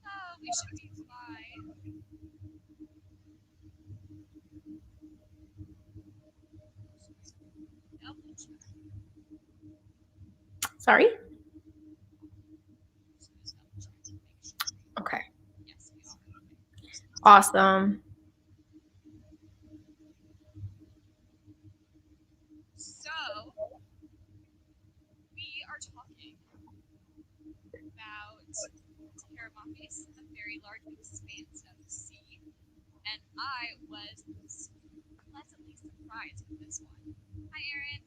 Oh, we should be fine. Double check. Sorry? Just double check to make sure. Okay. Yes, we are. Awesome. So, we are talking about Terramapes, a very large expanse of the sea, and I was pleasantly surprised with this one. Hi, Erin.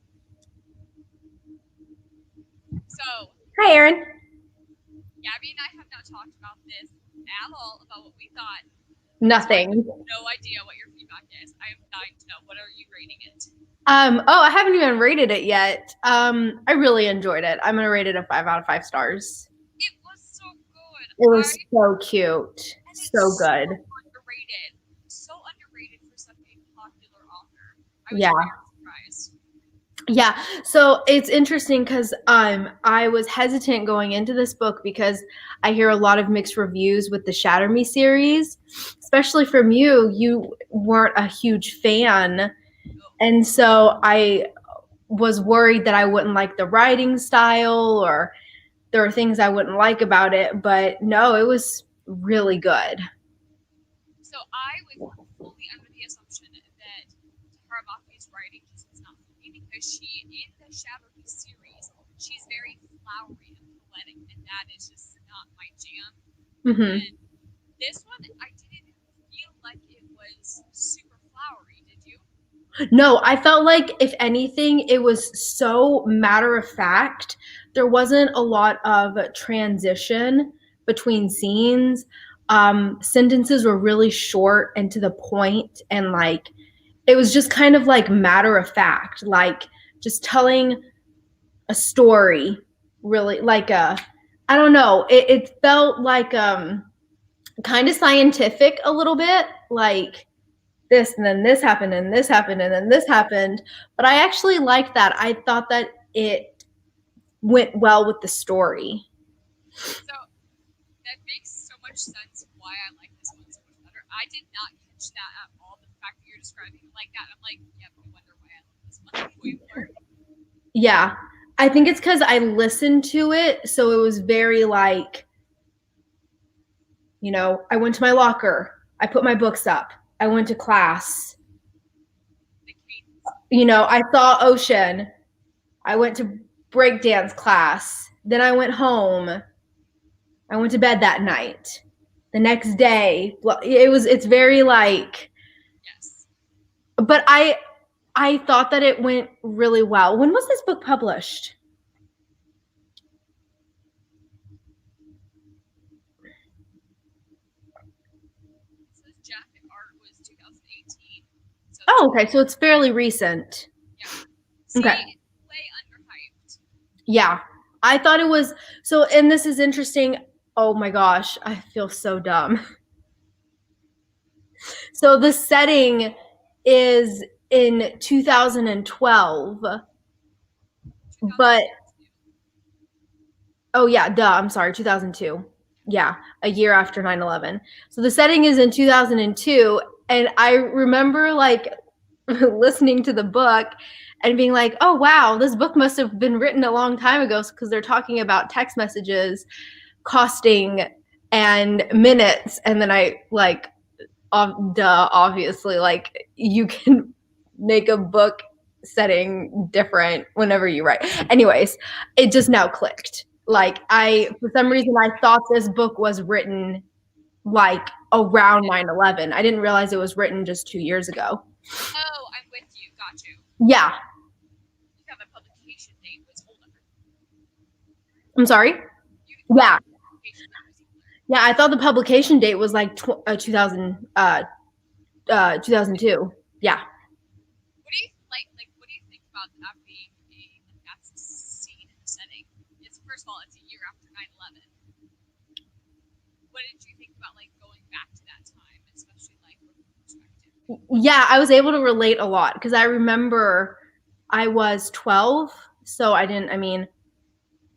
So, Hi, Erin. Gabby and I have not talked about this at all, about what we thought. Nothing. So I have no idea what your feedback is. I am dying to know. What are you rating it? I haven't even rated it yet. I really enjoyed it. I'm gonna rate it a 5 out of 5 stars. It was so good. It was so cute. So good. Underrated. So underrated for such a popular author. I was Yeah. very surprised. Yeah. So it's interesting because I was hesitant going into this book because I hear a lot of mixed reviews with the Shatter Me series, especially from you. You weren't a huge fan. And so I was worried that I wouldn't like the writing style or there were things I wouldn't like about it. But no, it was really good. So I was fully under the assumption that Haramaki's writing just was not for me because she, in the Shadow Me series, she's very flowery and poetic, and that is just not my jam. Mm-hmm. And this one, I didn't feel like it was super flowery. Did you? No, I felt like if anything, it was so matter of fact. There wasn't a lot of transition between scenes. Sentences were really short and to the point, and like it was just kind of like matter of fact, like just telling a story. Really, like I don't know. It felt like kind of scientific a little bit, like this and then this happened and this happened and then this happened. But I actually liked that. I thought that it went well with the story. So that makes so much sense why I like this one so much better. I did not catch that at all. The fact that you're describing it like that, I'm like, yeah, I wonder why I like this one way more. Yeah. I think it's because I listened to it. So it was very like, I went to my locker. I put my books up. I went to class. I saw ocean. I went to breakdance class. Then I went home. I went to bed that night. The next day, it's very like, Yes. but I thought that it went really well. When was this book published? It says jacket art was 2018. So Oh, okay, so it's fairly recent. Yeah. See, Okay. way underhyped. Yeah. I thought it was so, and this is interesting. Oh my gosh, I feel so dumb. So the setting is in 2012, but oh yeah, duh, I'm sorry, 2002. Yeah, a year after 9/11. So the setting is in 2002, and I remember like listening to the book and being like, "Oh wow, this book must have been written a long time ago because they're talking about text messages costing and minutes." And then I like, duh, obviously, like you can make a book setting different whenever you write. Anyways, it just now clicked. Like for some reason, I thought this book was written like around 9/11. I didn't realize it was written just 2 years ago. Oh, I'm with you. Got you. Yeah. You have a publication date was older. I'm sorry? Yeah. Yeah, I thought the publication date was like 2000, 2002. Yeah. What do you like? What do you think about that being that's a scene in the setting? It's first of all, it's a year after 9/11. What did you think about like going back to that time, especially like from perspective? Yeah, I was able to relate a lot because I remember I was 12, so I didn't, I mean,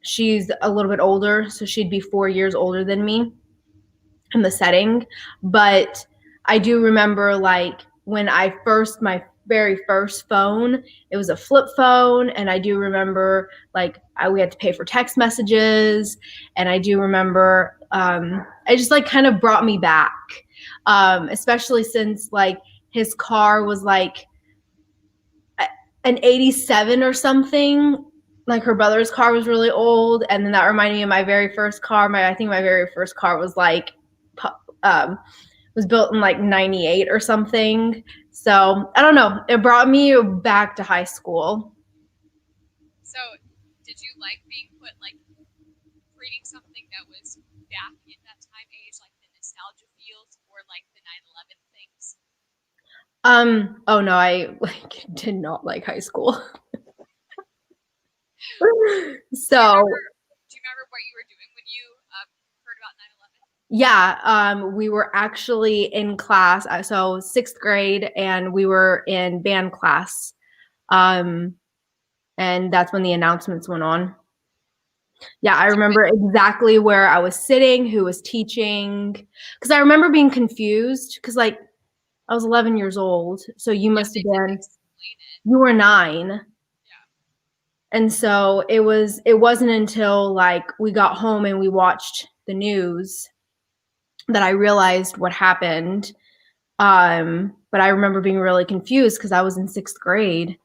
she's a little bit older, so she'd be 4 years older than me in the setting. But I do remember like when my very first phone, it was a flip phone. And I do remember like we had to pay for text messages. And I do remember it just like kind of brought me back, especially since like his car was like an 87 or something. Like her brother's car was really old, and then that reminded me of my very first car. I think my very first car was like um, was built in like 98 or something. So I don't know. It brought me back to high school. So, did you like being put like reading something that was back in that time age, like the nostalgia feels, or like the 9/11 things? Oh no, I like did not like high school. Do you So remember? Do you remember what you were doing when you heard about 9/11? yeah, we were actually in class, so sixth grade, and we were in band class. Um, and that's when the announcements went on. Yeah, I Did you remember exactly where I was sitting, who was teaching, because I remember being confused because like I was 11 years old, so you Yeah, must they have didn't been explain it. you were 9. Yeah. And so it wasn't until like we got home and we watched the news that I realized what happened. But I remember being really confused because I was in sixth grade.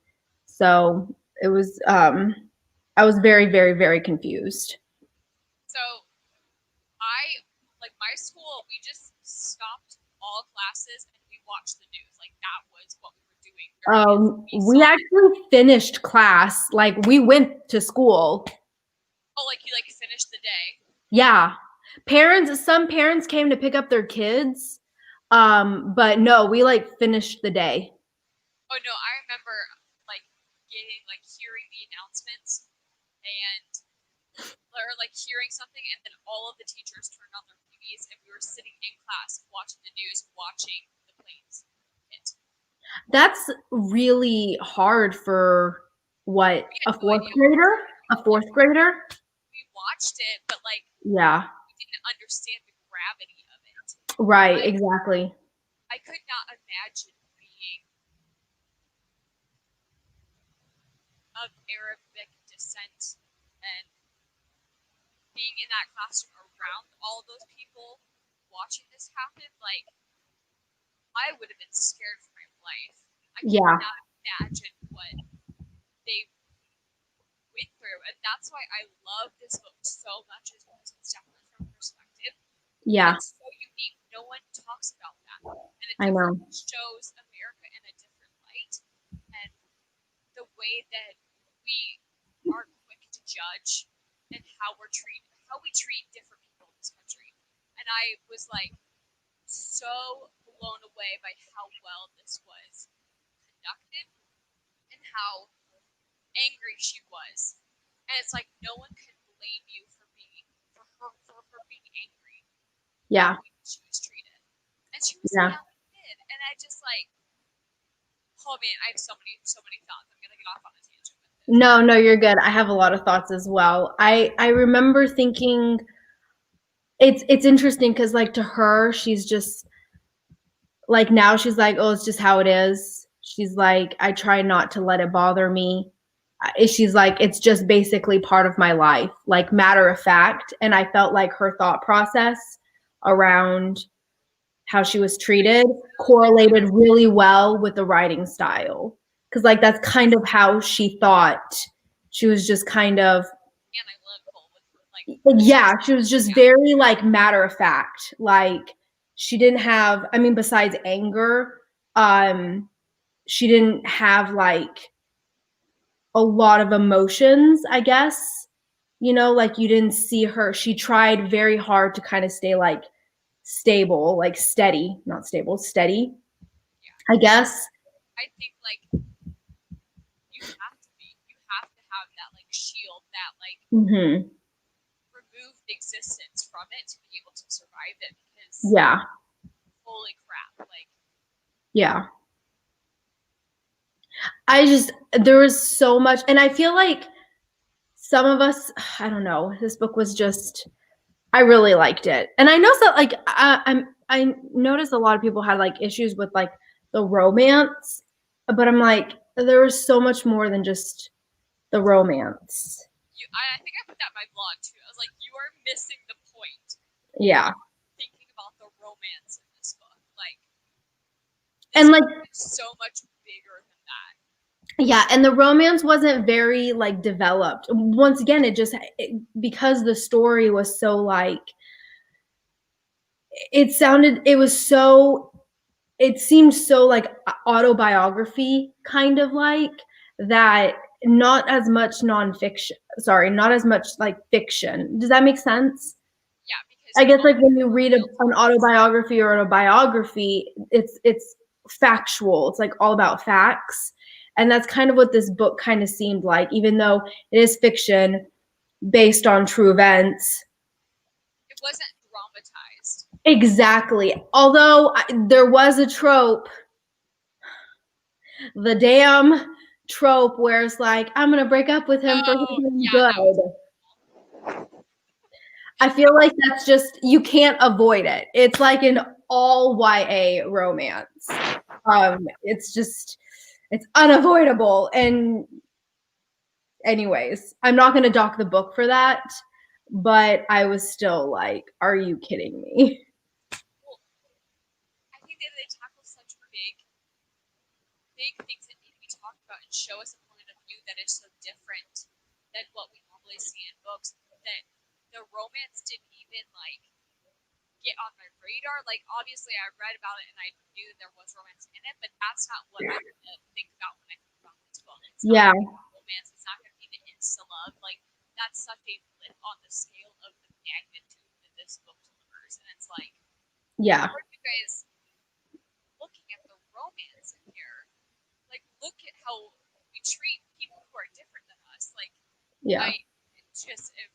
So it was I was very, very, very confused. So I like my school. We just stopped all classes and we watched the news. Like that was what we were doing during it. We We saw the actually finished class. Like we went to school. oh, like you like finished the day. Yeah. Some parents came to pick up their kids. But no, we like finished the day. Oh no, I remember like getting like hearing the announcements and or like hearing something and then all of the teachers turned on their TVs and we were sitting in class watching the news, watching the planes hit. That's really hard for what, We had a no fourth idea what was grader? happening. A fourth grader? We watched it, but like Yeah. we didn't understand the gravity of it. Right, I exactly. I could not imagine being of Arabic descent and being in that classroom around all those people watching this happen. Like I would have been scared for my life. I Yeah. cannot imagine what they went through, and that's why I love this book so much, is because it's definitely from perspective, and Yeah, it's so unique. No one talks about that, and it I know. definitely shows America in a different light, and the way that we are quick to judge and how we treat different people in this country. And I was like so blown away by how well this was conducted and how angry she was. And it's like no one can blame you for her being angry at Yeah, the way that she was treated. And she was a yeah. young kid. And I just like oh man, I have so many thoughts. I'm gonna get off on a tangent with this. No, no, you're good. I have a lot of thoughts as well. I remember thinking it's interesting because like to her, she's just like now she's like, oh, it's just how it is. She's like, I try not to let it bother me. She's like, it's just basically part of my life, like matter of fact. And I felt like her thought process around how she was treated correlated really well with the writing style. Cause like that's kind of how she thought. She was just kind of Analytical with like yeah, she was just yeah, very like matter of fact. Like she didn't have, I mean, besides anger, she didn't have like a lot of emotions, I guess. You know, like you didn't see her. She tried very hard to kind of stay like stable, like steady, not stable, steady, yeah. I guess. I think like you have to have that like shield that like Hmm. remove the existence from it to be able to survive it because Yeah, holy crap, like yeah. there was so much, and I feel like some of us, I don't know, this book was just, I really liked it. And I know that like I noticed a lot of people had like issues with like the romance, but I'm like there was so much more than just the romance. I think I put that in my blog too. I was like, you are missing the point. Yeah. Thinking about the romance in this book, like this And like book is so much bigger than that. yeah, and the romance wasn't very like developed. Once again, because the story was so like it was so it seemed so like autobiography kind of like that, not as much nonfiction, sorry, not as much like fiction. Does that make sense? Yeah, because I you guess don't like when you have read real an autobiography or a biography, it's factual. It's like all about facts. And that's kind of what this book kind of seemed like, even though it is fiction based on true events. it wasn't dramatized. Exactly. Although there was a trope, the damn trope where it's like, I'm going to break up with him for Oh, something yeah, good. that was I feel like that's just, you can't avoid it. It's like an all YA romance. It's just, it's unavoidable. And anyways, I'm not going to dock the book for that, but I was still like, are you kidding me? well. I think that they tackle such big things that need to be talked about and show us a point of view that is so different than what we normally see in books. That the romance didn't even like get on my radar. Like obviously I read about it and I knew that there was romance in it, but that's not what I'm gonna think about when I think about this book. It's not Yeah, gonna be romance, it's not gonna be the insta love. Like that's such a blip on the scale of the magnitude that this book delivers. And it's like, yeah, how are you guys looking at the romance in here? Like look at how we treat people who are different than us. Like yeah. I just am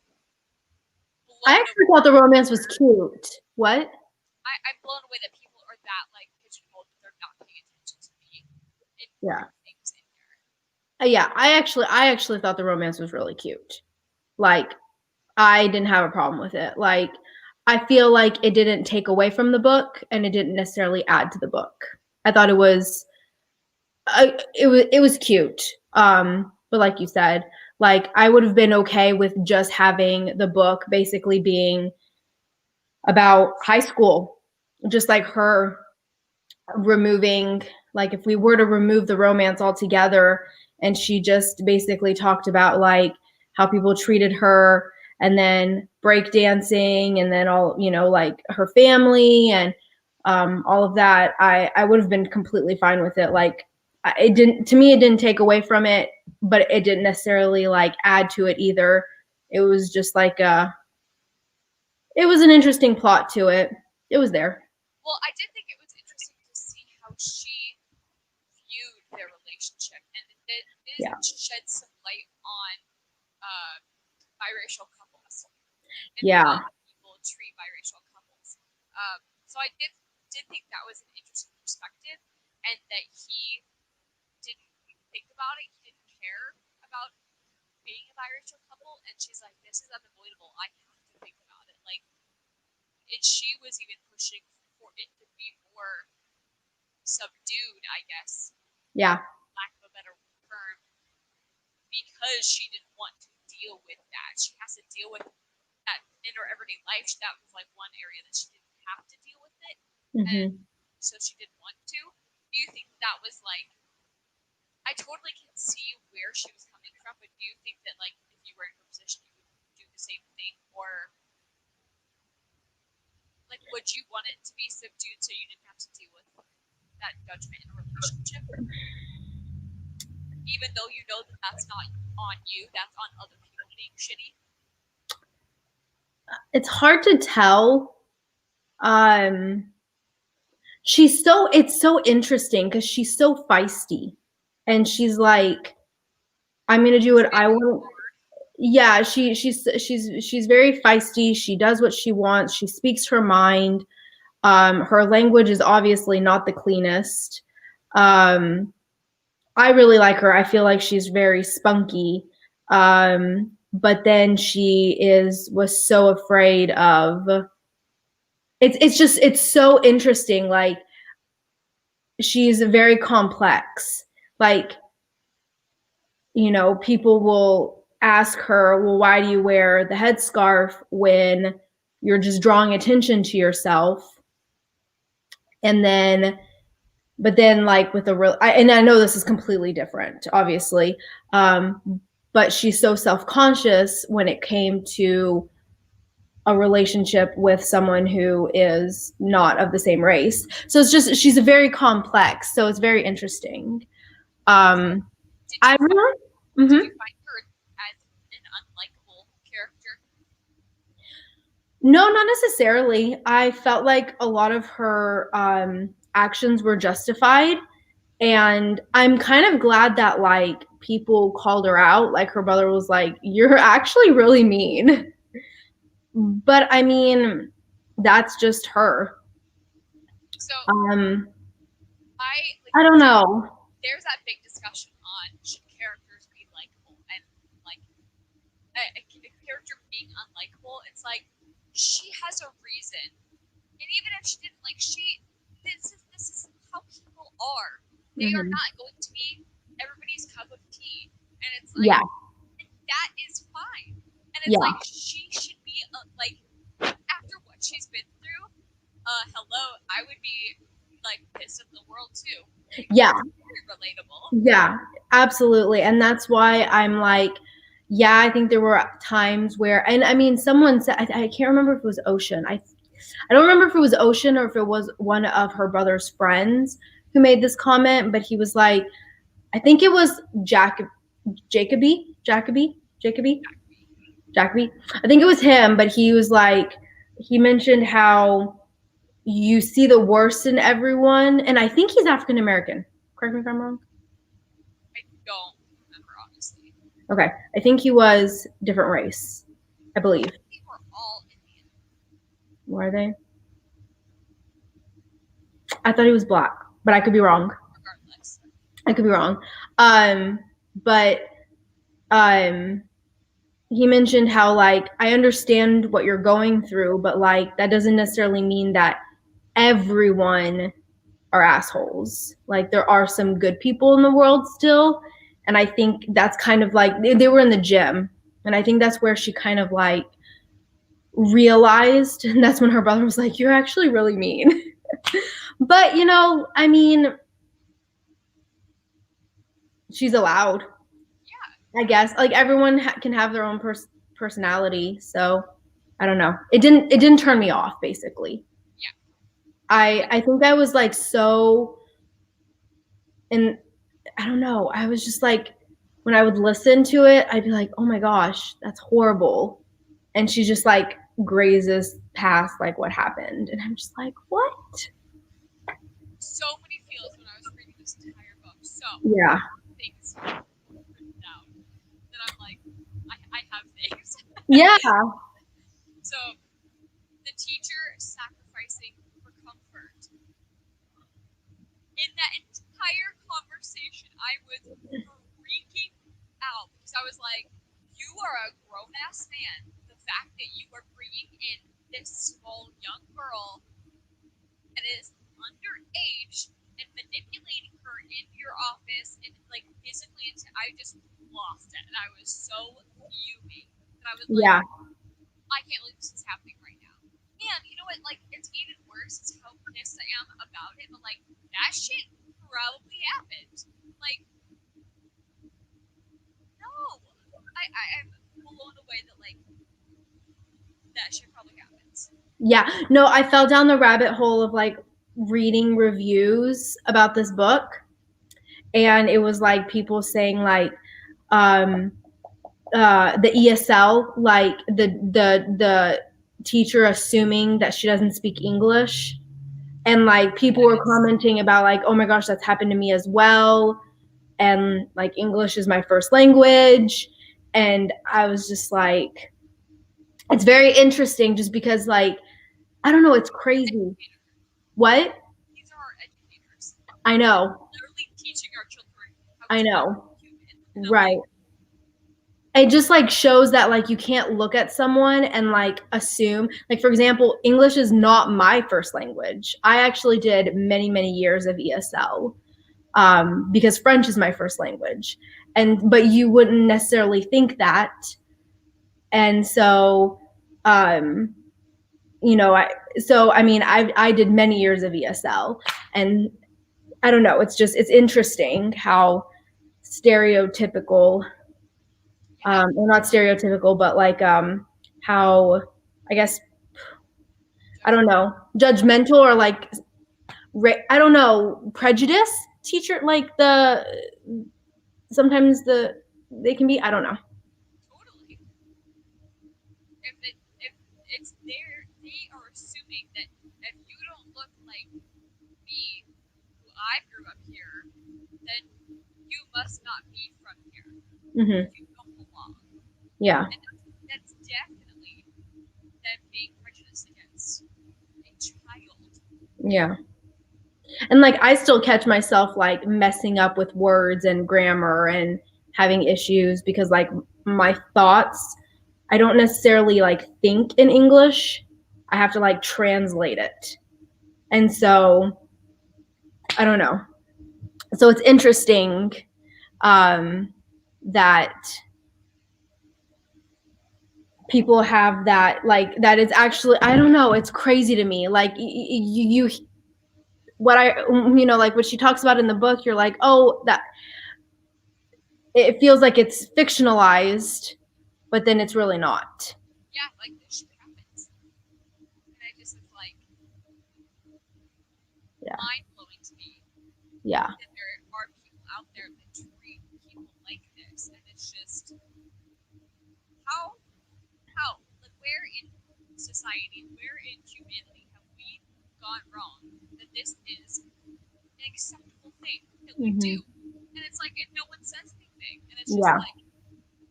I blown actually thought the away. romance was cute. What? I'm blown away that people are that like pigeonholed that they're not paying attention to the Yeah. important things in here. Yeah, I actually thought the romance was really cute. Like I didn't have a problem with it. Like I feel like it didn't take away from the book and it didn't necessarily add to the book. I thought it was cute. But like you said, like I would have been okay with just having the book basically being about high school, just like her removing, like if we were to remove the romance altogether and she just basically talked about like how people treated her, and then breakdancing, and then all, like her family and all of that, I would have been completely fine with it. Like it didn't, to me it didn't take away from it, but it didn't necessarily like add to it either. It was just like it was an interesting plot to it. It was there. Well, I did think it was interesting to see how she viewed their relationship, and it did Yeah, shed some light on uh, biracial couples and yeah, how people treat biracial couples. So I did think that was an interesting perspective, and that he didn't think about it. He didn't care about being a biracial couple, and she's like, "This is unavoidable. I have to think about it." Like, and she was even pushing for it to be more subdued, I guess, yeah. lack of a better term, because she didn't want to deal with that. She has to deal with that in her everyday life. That was like one area that she didn't have to deal with it, and Hmm. so she didn't want to. Do you think that was like? I totally can see where she was coming from, but do you think that like if you were in her position, you would do the same thing, or like would you want it to be subdued so you didn't have to deal with that judgment in a relationship, even though you know that that's not on you, that's on other people being shitty? It's hard to tell. Um, it's so interesting because she's so feisty, and she's like, I'm gonna do She's what I very want. hard. Yeah, she's very feisty. She does what she wants. She speaks her mind. Her language is obviously not the cleanest. Um, I really like her. I feel like she's very spunky. But then she is was so afraid of it's just it's so interesting. Like she's very complex. Like, you know, people will ask her, well, why do you wear the headscarf when you're just drawing attention to yourself? And then but then like with a real and I know this is completely different obviously, but she's so self-conscious when it came to a relationship with someone who is not of the same race. So it's just she's a very complex, so it's very interesting. um Did I you find really did mm-hmm. you find her as an unlikable character? No, not necessarily. I felt like a lot of her actions were justified. And I'm kind of glad that like people called her out. Like her brother was like, "You're actually really mean." But I mean, that's just her. So Um, I like I don't know. there's that big discussion on should characters be likable and like a character being unlikable. It's like she has a reason, and even if she didn't like she this is how people are. They are Hmm. not going to be everybody's cup of tea, and it's like Yeah, and that is fine. And it's yeah, like she should be like after what she's been through. Hello, I would be like pissed at the world too because yeah, it's very relatable. yeah, absolutely. And that's why I'm like, yeah, I think there were times where, and I mean, someone said, I can't remember if it was Ocean. I don't remember if it was Ocean or if it was one of her brother's friends who made this comment, but he was like, I think it was Jacoby. Jacoby. I think it was him, but he was like, he mentioned how you see the worst in everyone, and I think he's African American. Correct me if I'm wrong. I don't remember honestly. Okay, I think he was different race. I I believe. think they were all Indian, Were they? I thought he was black, but I could be wrong. regardless. I could be wrong. But um, he mentioned how like I understand what you're going through, but like that doesn't necessarily mean that everyone are assholes. Like there are some good people in the world still, and I think that's kind of like they were in the gym, and I think that's where she kind of like realized, and that's when her brother was like, "You're actually really mean." But you know, I mean, she's allowed, Yeah, I guess. Like everyone can have their own personality, so I don't know. It didn't turn me off. Basically, yeah. I think I was like so, and I don't know. I was just like, when I would listen to it, I'd be like, oh my gosh, that's horrible. And she just like grazes past like what happened, and I'm just like, what? So many feels when I was reading this entire book. So Yeah, things written down that I'm like, I have things. yeah, So the teacher sacrificing for comfort. In that entire conversation, I was freaking out because I was like, you are a grown ass man. The fact that you are bringing in this small young girl that is underage and manipulating her in your office and like physically into I just lost it and I was so fuming that I was like, yeah, I can't believe this is happening right now. And you know what? Like, it's even worse is how pissed I am about it. But like, that shit probably happened. Like, no, I'm blown away that like that shit probably happens. yeah. No, I fell down the rabbit hole of like reading reviews about this book, and it was like people saying like, um, the ESL, like the teacher assuming that she doesn't speak English, and like people were Yes. commenting about like, oh my gosh, that's happened to me as well, and like English is my first language, and I was just like, it's very interesting just because like I don't know, it's These are our crazy. educators. What? These are our educators. I know. Literally teaching our children how how I to be know. human. And I'm Right. like, It just like shows that like you can't look at someone and like assume, like for example, English is not my first language. I actually did many years of ESL, because French is my first language, and but you wouldn't necessarily think that. And so um I mean I did many years of ESL, and I don't know, it's interesting how stereotypical, yeah, well, not stereotypical, but like how, I guess, I don't judgment. know, judgmental, or like I don't know, prejudice teacher, like the sometimes they can be, I don't know. Totally. If it's there, they are assuming that if you don't look like me, who I grew up here, then you must not be from here, or Hmm. you don't belong. Yeah. And that's definitely them being prejudiced against a child. Yeah. And like I still catch myself like messing up with words and grammar and having issues because like my thoughts, I don't necessarily like think in English. I have to like translate it. And so I don't know. So it's interesting, that people have that, like that is actually, I don't know, it's crazy to me. Like you what I like what she talks about in the book, you're like, "Oh, that it feels like it's fictionalized, but then it's really not." Yeah, like this shit happens. And I just was like Yeah. mind blowing to me Yeah. that there are people out there that treat people like this. And it's just how like where in society, where in humanity have we gone wrong that this is an acceptable thing that we do? Hmm. And it's like, and no one says anything. And it's just Yeah. like,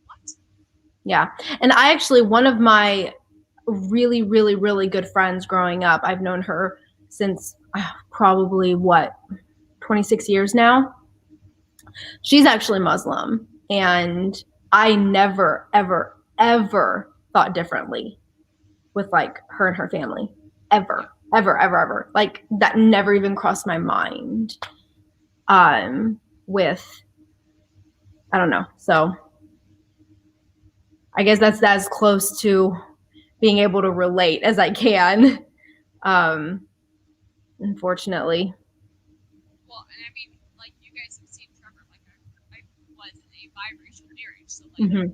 what? Yeah. And I actually, one of my really good friends growing up, I've known her since probably what, 26 years now. She's actually Muslim, and I never ever thought differently with like her and her family, Yeah. ever, like that never even crossed my mind, with, I don't know. So I guess that's as close to being able to relate as I can, um unfortunately. Well, and I mean, like you guys have seen Trevor, like I was in a biracial marriage, so like Hmm.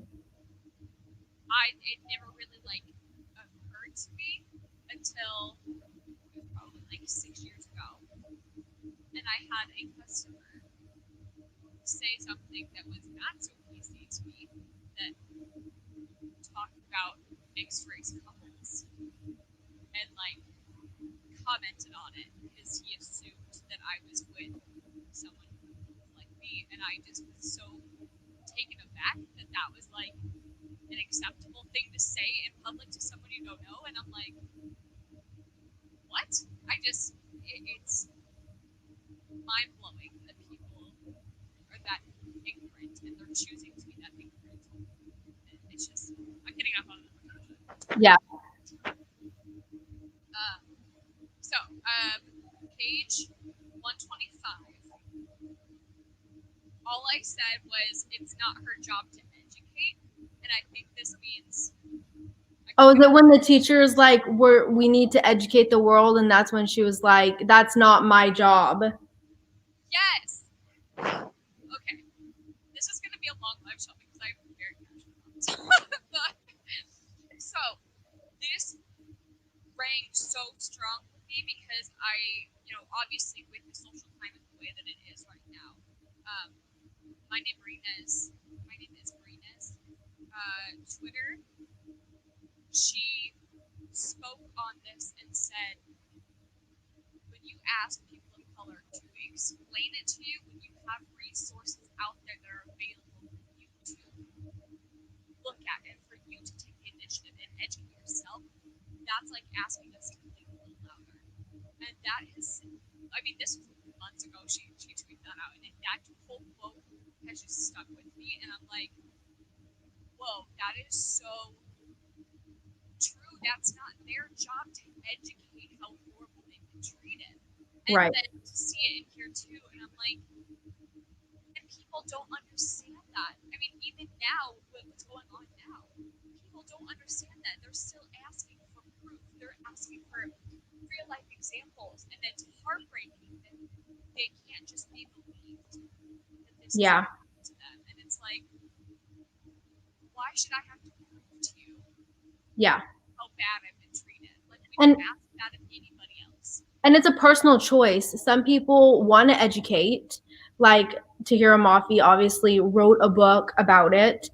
it never really like occurred to me until it was probably like 6 years ago, and I had a customer say something that was not so PC to me, that talked about mixed race couples and like commented on it because he assumed that I was with someone who looked like me, and I just was so taken aback that that was like an acceptable thing to say in public to someone you don't know. And I'm like, what? It's mind blowing that people are that ignorant and they're choosing to be that ignorant. It's just, I'm getting off on another tangent. Yeah. Um, so, page 125. All I said was it's not her job to educate, and I think this means I'm Oh, is moving it on. when the teacher's like, we need to educate the world, and that's when she was like, that's not my job. Yes. Okay. This is going to be a long live show because I'm very passionate about this. But, so this rang so strong with me because obviously with the social climate the way that it is right now, um, my name Marina's, my name is Marina's Twitter. She spoke on this and said, when you ask people of color to explain it to you, when you have resources out there that are available for you to look at and for you to take the initiative and educate yourself, that's like asking us to think a little louder. And that is, I mean, this was months ago. She tweeted that out, and that whole quote. has just stuck with me, and I'm like, whoa, that is so true. That's not their job to educate how horrible they've been treated. And Right. then to see it in here too, and I'm like, and people don't understand that. I mean, even now, with what's going on now, people don't understand that. They're still asking for proof. They're asking for real life examples, and it's heartbreaking that they can't just be believed that this is Yeah. happening to them. And it's like, why should I have to prove to you Yeah. how bad I've been treated? Like, we And don't ask that of anybody else. and it's a personal choice. Some people want to educate, like Tahira Mafi obviously wrote a book about it.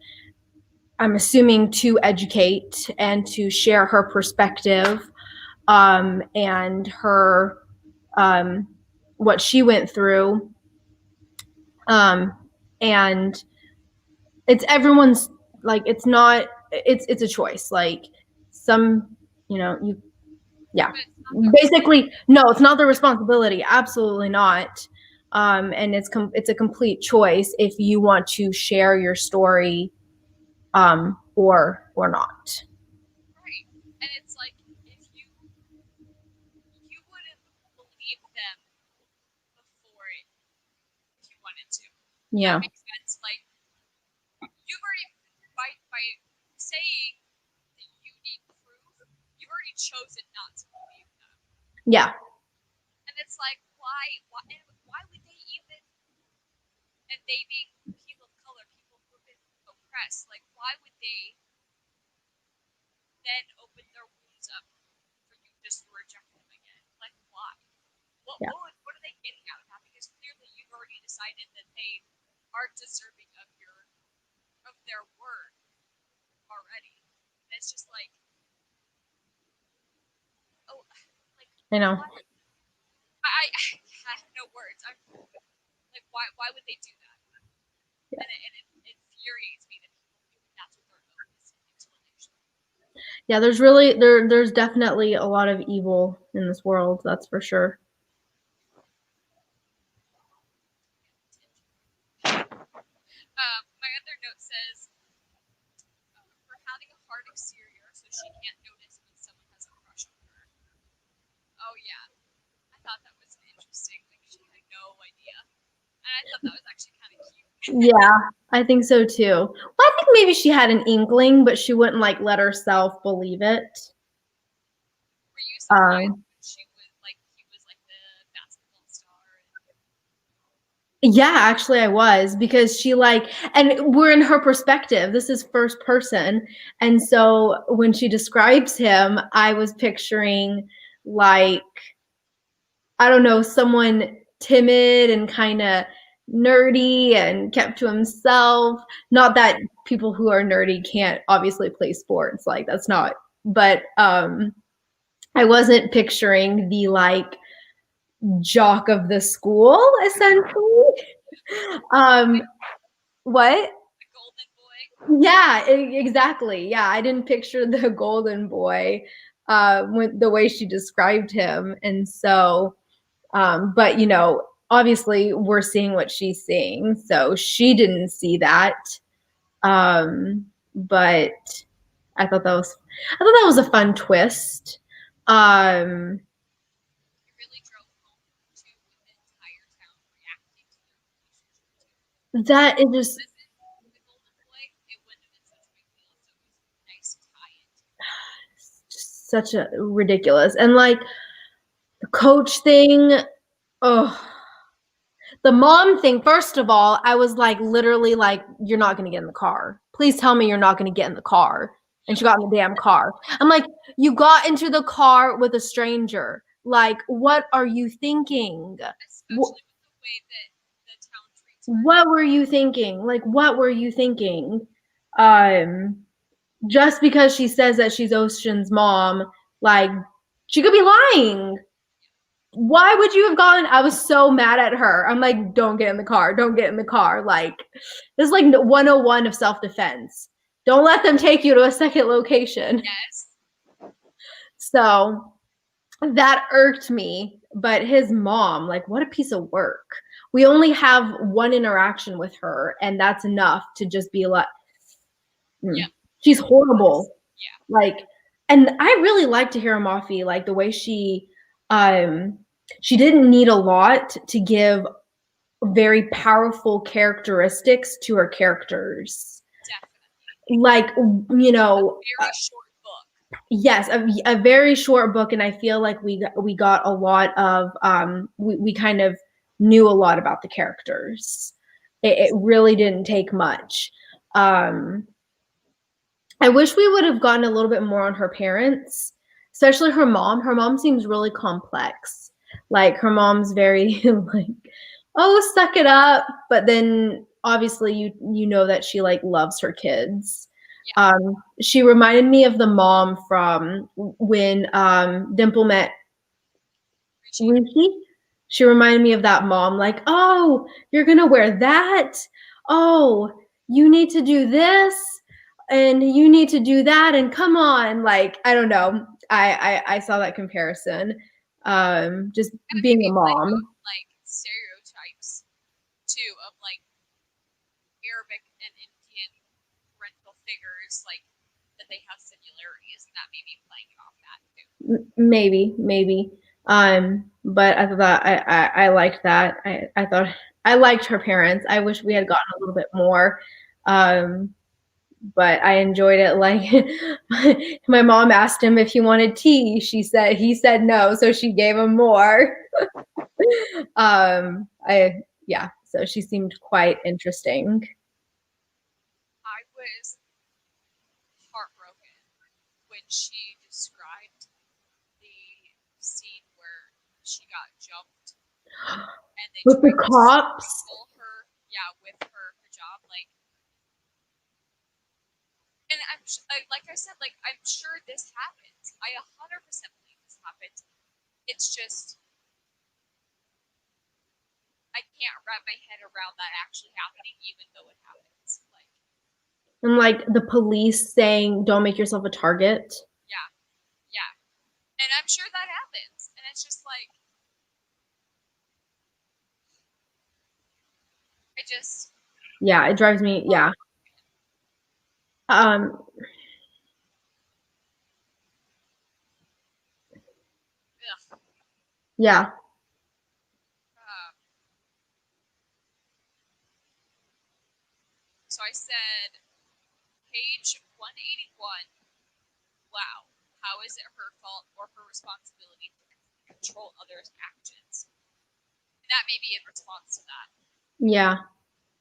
I'm assuming to educate and to share her perspective, and her, um, what she went through, um, and it's everyone's, like, it's not, it's a choice, like, some, you, yeah, But it's not their basically, responsibility. no, it's not their responsibility, absolutely not. And it's a complete choice if you want to share your story, or not. Right. And it's like, if you wouldn't believe them before it if you wanted to. That Yeah. makes sense. Like, you've already, by saying that you need proof, you've already chosen not to believe them. Yeah. And it's like, why would they even, and they being people of color, people who've been oppressed, like, why would they then open their wounds up for you just to reject them again? Like, why? Yeah. What are they getting out of that? Because clearly you've already decided that they are deserving of their word already. And it's just like, oh, like, I know. what? I have no words. I'm like, why would they do that? Yeah. And it infuriates me that people think that that's what their oath is until it actually. Yeah, there's definitely a lot of evil in this world, that's for sure. My other note says, for having a hard exterior, so she can't notice when someone has a crush on her. Oh yeah, I thought that was interesting. Like, she had no idea, and I thought that was actually kind of cute. Yeah, I think so too. Well, I think maybe she had an inkling, but she wouldn't like let herself believe it. Were you surprised Um, when she was like, he was like the basketball star? And yeah, actually, I was, because she like, and we're in her perspective. This is first person, and so when she describes him, I was picturing, like, I don't know, someone timid and kind of nerdy and kept to himself. Not that people who are nerdy can't obviously play sports, like that's not. But I wasn't picturing the like jock of the school essentially. Um, what? the golden boy. Yeah, exactly. Yeah, I didn't picture the golden boy, with the way she described him, and so, but obviously we're seeing what she's seeing, so she didn't see that. But I thought that was a fun twist. Um, He really drove home too with the entire town reacting to their relationship too. Because that if is he just wasn't the golden boy, it wouldn't have been such a big deal. So it was nice to tie into it. such a ridiculous, and like the coach thing. Oh, the mom thing, first of all, I was like, literally, like, you're not going to get in the car. Please tell me you're not going to get in the car. And Yep. she got in the damn car. I'm like, you got into the car with a stranger. Like, what are you thinking? Especially with the way that the town treats her. What were you thinking? Like, what were you thinking? Um, just because she says that she's Ocean's mom, like, she could be lying. Why would you have gone? I was so mad at her. I'm like, don't get in the car. Don't get in the car. Like, this is like 101 of self defense. Don't let them take you to a second location. Yes. So that irked me. But his mom, like, what a piece of work. we only have one interaction with her, and that's enough to just be like, Yep. she's It horrible. was. Yeah. Like, and I really liked Tahira Mafi, like the way she didn't need a lot to give very powerful characteristics to her characters. Definitely. Like, you know, Very short book. yes, a very short book, and I feel like we got a lot of we kind of knew a lot about the characters. It really didn't take much. I wish we would have gotten a little bit more on her parents, especially her mom. Her mom seems really complex. Like her mom's very like, oh, suck it up, but then obviously you know that she like loves her kids. Yeah. She reminded me of the mom from when Dimple met Rishi. Rishi. She reminded me of that mom, like, oh, you're gonna wear that. Oh, you need to do this, and you need to do that, and come on, like, I don't know. I saw that comparison. Just And being maybe a playing mom. up like stereotypes too of like Arabic and Indian parental figures, like that they have similarities, and that may be playing off that too. Maybe. But I thought I liked that. I thought I liked her parents. I wish we had gotten a little bit more. Um, but I enjoyed it. Like my mom asked him if he wanted tea. He said no, so she gave him more. I yeah, so she seemed quite interesting. I was heartbroken when she described the scene where she got jumped and they With the tried to cops. strangle her. Yeah, with her hijab, like, and like I said, like I'm sure this happens. I 100% believe this happens. It's just I can't wrap my head around that actually happening, even though it happens. Like, And like the police saying, "Don't make yourself a target." yeah, yeah, and I'm sure that happens, and it's just like I just Yeah, it drives me. oh, Yeah. Um. ugh. Yeah. Um, so I said, page 181. Wow, how is it her fault or her responsibility to control others' actions? And that may be in response to that. Yeah.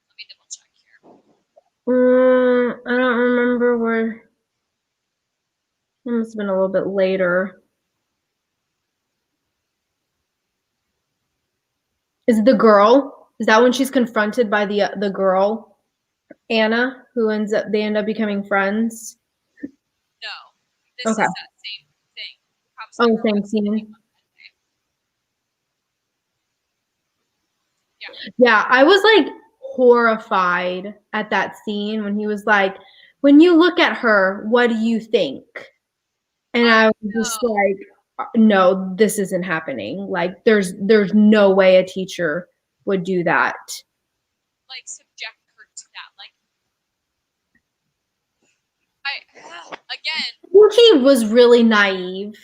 Let me double check here. I don't remember where. It must have been a little bit later. Is it the girl? Is that when she's confronted by the girl, Anna, who ends up they end up becoming friends? No, this Okay. is that same thing. Perhaps I Oh, wrote same it something scene. on that day. Yeah. Yeah, I was like horrified at that scene when he was like, "When you look at her, what do you think?" And I I was just know. like, "No, this isn't happening. Like, there's no way a teacher would do that." Like subject her to that. Like I again. I think he was really naive.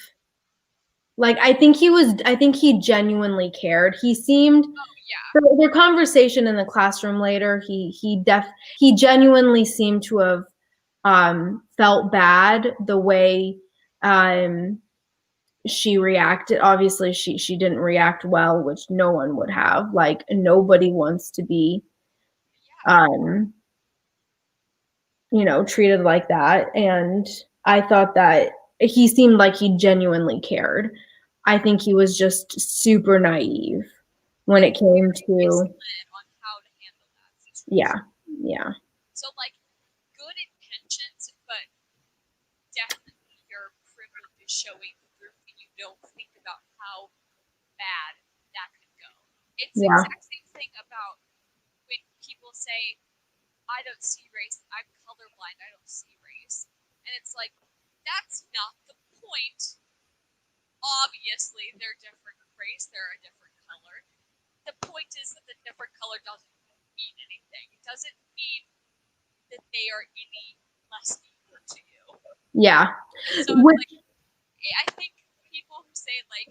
Like I think he genuinely cared. He seemed Oh yeah. their conversation in the classroom later, he genuinely seemed to have felt bad the way um she reacted. Obviously she didn't react well, which no one would have. Like nobody wants to be Yeah. um treated like that. And I thought that he seemed like he genuinely cared. I think he was just super naive when And it came very to misled on how to handle that yeah, situation. yeah, So like good intentions, but definitely your privilege is showing through when you don't think about how bad that could go. It's the yeah, exact same thing about when people say, I don't see race, I'm colorblind, I don't see race. And it's like, that's not the point. Obviously, they're different race, they're a different color. the point is that the different color doesn't mean anything. It doesn't mean that they are any less equal to you. Yeah. And so it's Which, like I think people who say like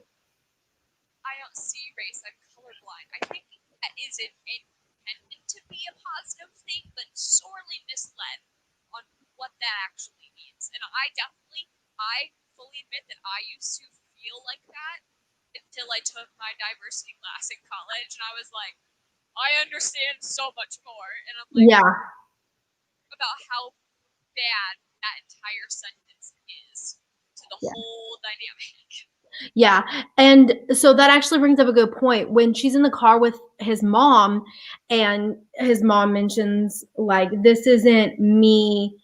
I don't see race, I'm colorblind. I think that is intended to be a positive thing, but sorely misled on what that actually means. And I fully admit that I used to feel like that until I took my diversity class in college, and I was like, I understand so much more. And I'm like, yeah. about how bad that entire sentence is to the Yeah. whole dynamic. Yeah. And so that actually brings up a good point. When she's in the car with his mom, and his mom mentions, like, this isn't me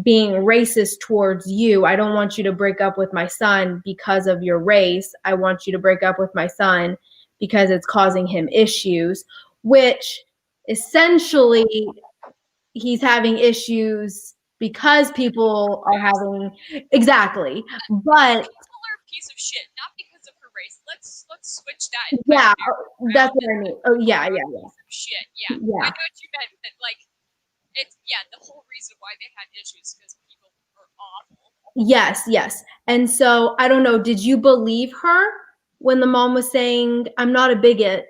being racist towards you. I don't want you to break up with my son because of your race. I want you to break up with my son because it's causing him issues, which essentially he's having issues because people are Race. having, exactly. But People are a piece of shit, not because of her race. Let's switch that entire yeah, narrative that's around. what I mean. Oh People yeah, are a yeah, piece of shit. Yeah, I yeah. know what you meant. But like, it's the whole reason why they had issues because people were awful. Yes, yes. And so I don't know, did you believe her when the mom was saying, I'm not a bigot?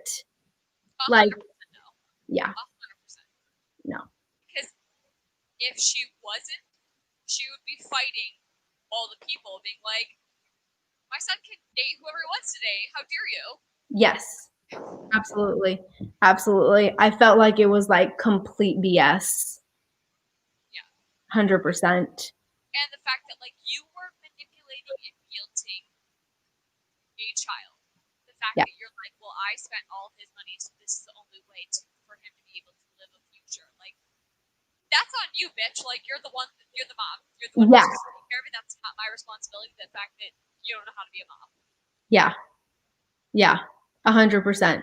A Like, 100% no. yeah, 100%. no. Because if she wasn't, she would be fighting all the people, being like, "My son can date whoever he wants today. How dare you?" Yes, absolutely. Absolutely. I felt like it was like complete BS. Yeah. 100%. And the fact that like you were manipulating and guilting a child. The fact Yeah. that you're like, well, I spent all his money, so this is the only way for him to be able to live a future. Like, that's on you, bitch. Like, you're the one, you're the mom. You're the one who's Yeah. supposed to take care of it. That's not my responsibility. The fact that you don't know how to be a mom. Yeah. Yeah. 100%.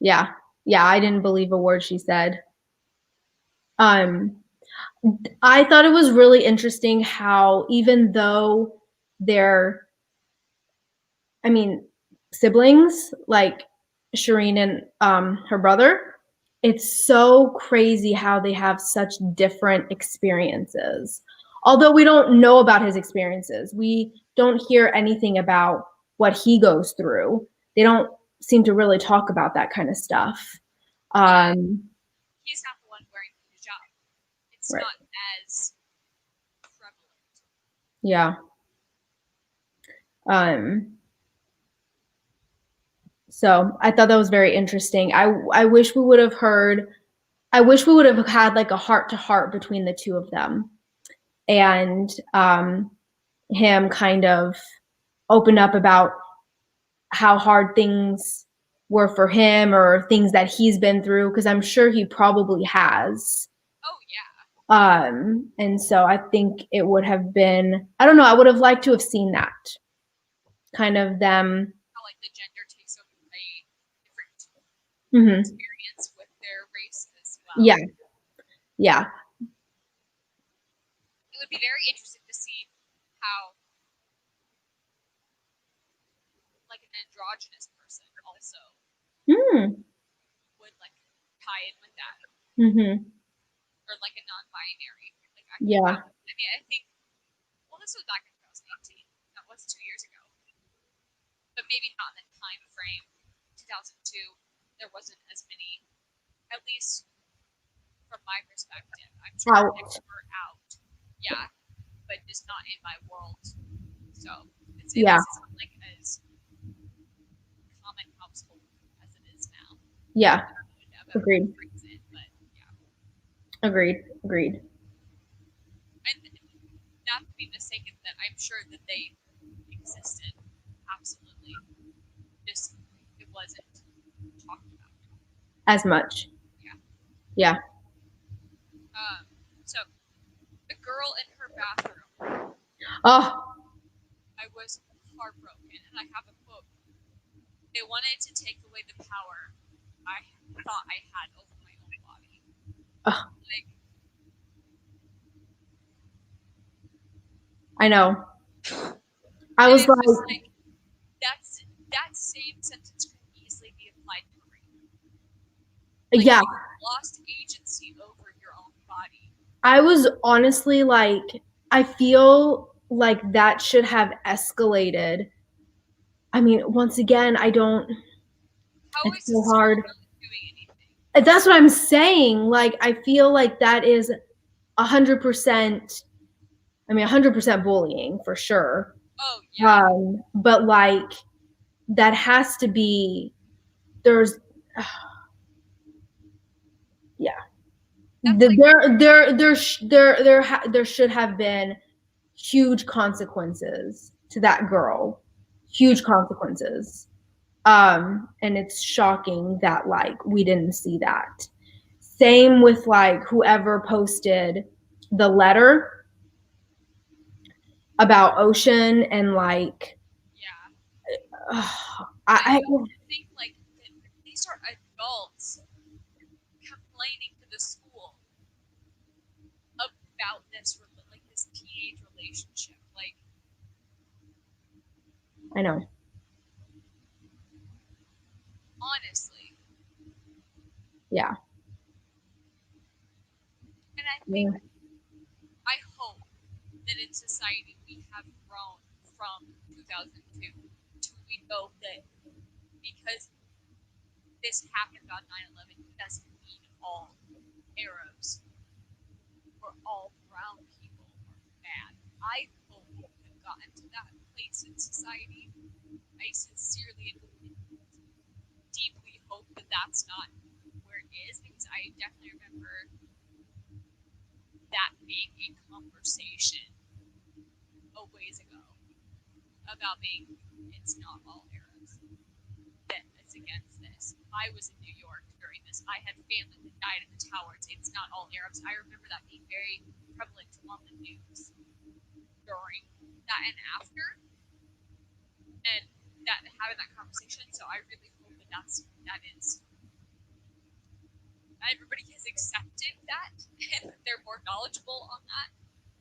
Yeah. Yeah. I didn't believe a word she said. Um, I thought it was really interesting how, even though they're, I mean, siblings, like Shireen and her brother, it's so crazy how they have such different experiences. Although we don't know about his experiences, we don't hear anything about what he goes through. They don't seem to really talk about that kind of stuff. But Um, he's not the one wearing the hijab. It's right. not as prevalent. Yeah. Um, so I thought that was very interesting. I wish we would have heard. I wish we would have had like a heart to heart between the two of them, and him kind of open up about how hard things were for him, or things that he's been through, because I'm sure he probably has. Oh yeah. And so I think it would have been, I don't know, I would have liked to have seen that kind of them. How like the gender takes over a different Mm-hmm. experience with their race as Yeah, well. yeah, It would be very interesting to see how like an androgynous person also mm, would like tie in with that, mm-hmm. or like a non-binary. Like Yeah, I mean, I think well, this was back in 2018. That was 2 years ago, but maybe not in the time frame. 2002, there wasn't as many, at least from my perspective. I'm sure out. chicks were out, yeah, but just not in my world. So at Yeah, least it's not like as common household as it is now. yeah, I don't know if everyone agreed, brings it, but yeah. agreed, agreed. And not to be mistaken that I'm sure that they existed. Absolutely. Just it wasn't talked about. As much. Yeah. Yeah. So the girl in her bathroom, Oh, I was heartbroken, and I have a quote. They wanted to take away the power I thought I had over my own body. oh, Like I know. I and was it's just like, like that same sentence could easily be applied to Like Yeah, you lost agency over your own body. I was honestly like, I feel like that should have escalated. I mean, once again, I don't, How it's is the so school hard. really doing anything? That's what I'm saying. Like, I feel like that is 100%, I mean, 100% bullying for sure. Oh yeah, But like, that has to be, there's, yeah. that's like There should have been huge consequences to that girl, huge consequences. And it's shocking that like we didn't see that. Same with like whoever posted the letter about Ocean and like, yeah. I I don't think like these are adults complaining to the school about this like this teenage relationship. Like I know. honestly, Yeah. and I think Yeah. I hope that in society we have grown from 2002 to we know that because this happened on 9/11 doesn't mean all Arabs or all brown people are bad. I hope we have gotten to that place in society. I sincerely and deeply hope that that's not where it is because I definitely remember that being a conversation a ways ago about being it's not all Arabs that is against this. I was in New York during this. I had family that died in the towers. It's not all Arabs. I remember that being very prevalent on the news during that and after, and that having that conversation. So I really hope that that is everybody has accepted that and they're more knowledgeable on that.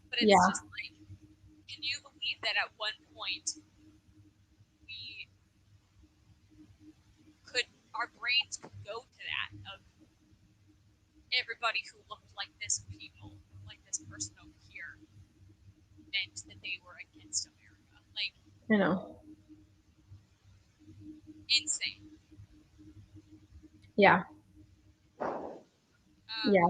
But it's Yeah. just like, can you believe that at one point we could our brains could go to that of everybody who looked like this people, like this person over here, meant that they were against America. Like I know. insane. Yeah. Um, Yeah.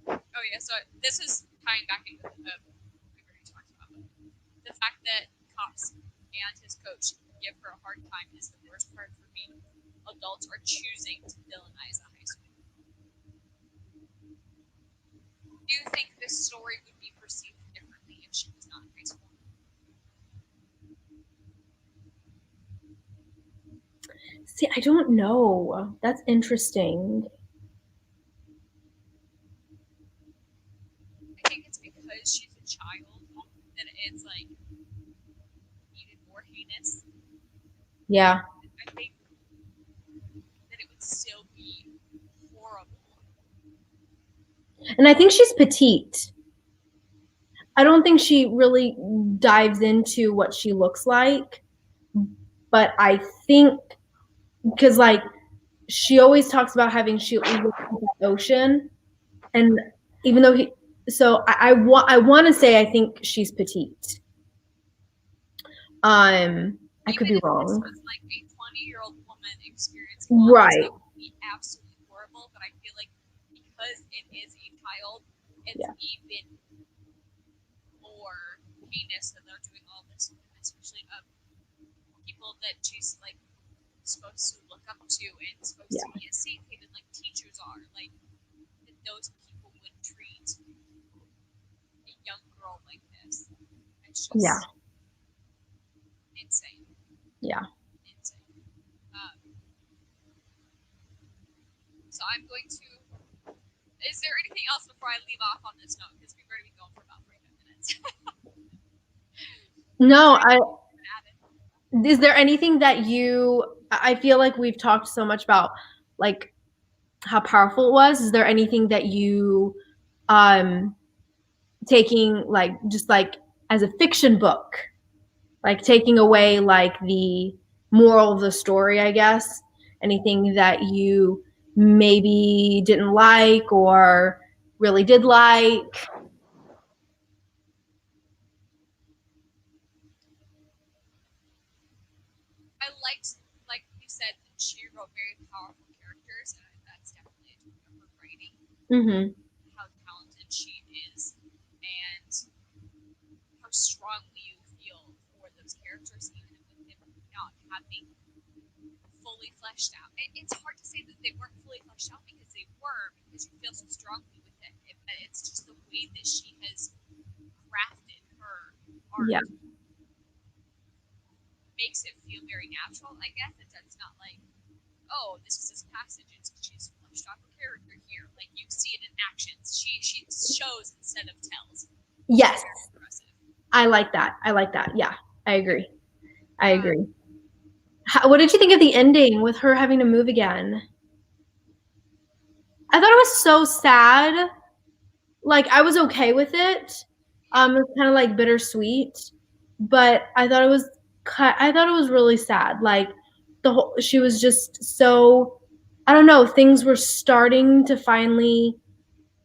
oh yeah, so this is tying back into we already talked about, but the fact that cops and his coach give her a hard time is the worst part for me. Adults are choosing to villainize a high school. Do you think this story would be perceived differently if she was not in high school? See, I don't know. That's interesting. I think it's because she's a child that it's like even more heinous. Yeah. I think that it would still be horrible. And I think she's petite. I don't think she really dives into what she looks like, but I think because like she always talks about having she looked at the ocean, and even though he, so I want to say I think she's petite. I could Even be if this wrong. was like a 20-year-old woman experiencing all this, Right. it would be absolutely horrible. But I feel like because it is a child, it's Yeah. even more heinous that they're doing all this, especially people that she's like supposed to look up to and supposed to Yeah. be a safe haven, like teachers are. Like that those people would treat a young girl like this. It's Yeah. just insane, Yeah. insane. So I'm going to. Is there anything else before I leave off on this note? Because we've already been going for about 45 minutes. Is No, there anything I added? is there anything that you I feel like we've talked so much about like how powerful it was. Is there anything that you um taking like just like as a fiction book, like taking away like the moral of the story, I guess, anything that you maybe didn't like or really did like? I liked, like you said, that she wrote very powerful characters, and that's definitely a token of her writing, Mm-hmm. how talented she is, and how strongly you feel for those characters, even with them not having fully fleshed out. It's hard to say that they weren't fully fleshed out because they were, because you feel so strongly with it. But it's just the way that she has crafted her Yeah. art makes it feel very natural, I guess. It's not like, oh, this is this passage. She's fleshed out her character here. Like you see it in actions. She shows instead of tells. It's Yes. very impressive. I like that. I like that. Yeah. I agree. I Um, agree. What did you think of the ending with her having to move again? I thought it was so sad. Like I was okay with it. yeah, It was kind of like bittersweet, but I thought it was I thought it was really sad. Like the whole she was just so I don't know, things were starting to finally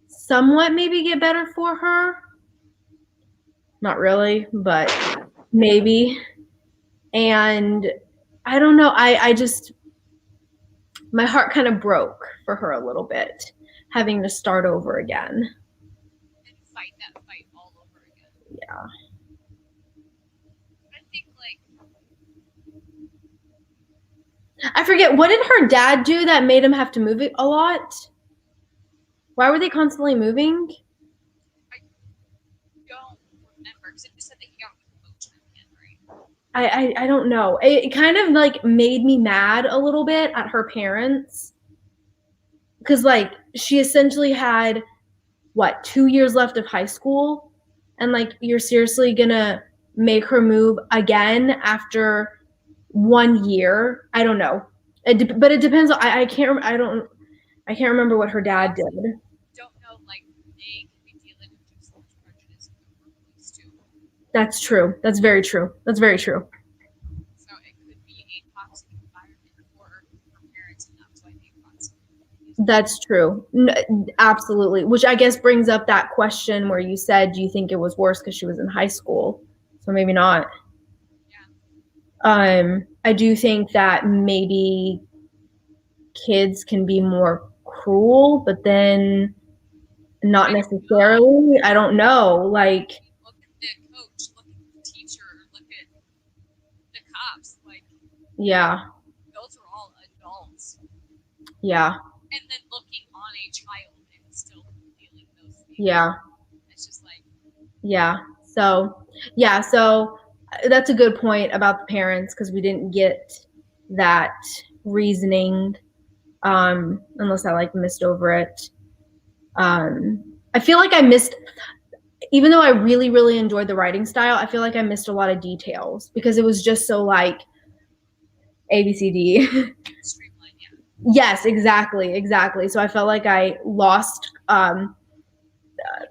somewhat maybe get better for her. Not really, but maybe. And I don't know, I just my heart kind of broke for her a little bit having to start over again. and fight that fight all over again. Yeah. I think like I forget what did her dad do that made him have to move it a lot? Why were they constantly moving? I don't remember because it just said that he got a promotion at the end, right? I don't know. It kind of like made me mad a little bit at her parents because like she essentially had what 2 years left of high school, and like you're seriously gonna make her move again after 1 year. I don't know. But it depends. I can't. I can't remember what her You dad also did. don't know like they could be dealing with just so much prejudice in their workplace too. That's true. That's very true. That's very true. So it could be a toxic environment for her parents, and that's why they constantly use her. That's true. Absolutely. Which I guess brings up that question where you said, do you think it was worse because she was in high school? So maybe not. Yeah, I do think that maybe kids can be more cruel, but then not I don't know. necessarily. I don't know. Like, I mean, look at the coach, look at the teacher, look at the cops. Like yeah, those are all adults, yeah, and then looking on a child and still feeling those yeah, feelings. It's just like yeah. So, yeah, so that's a good point about the parents because we didn't get that reasoning unless I like missed over it. I feel like I missed, even though I really, really enjoyed the writing style, I feel like I missed a lot of details because it was just so like ABCD. streamline. Yeah, Yes, exactly, exactly. So I felt like I lost, you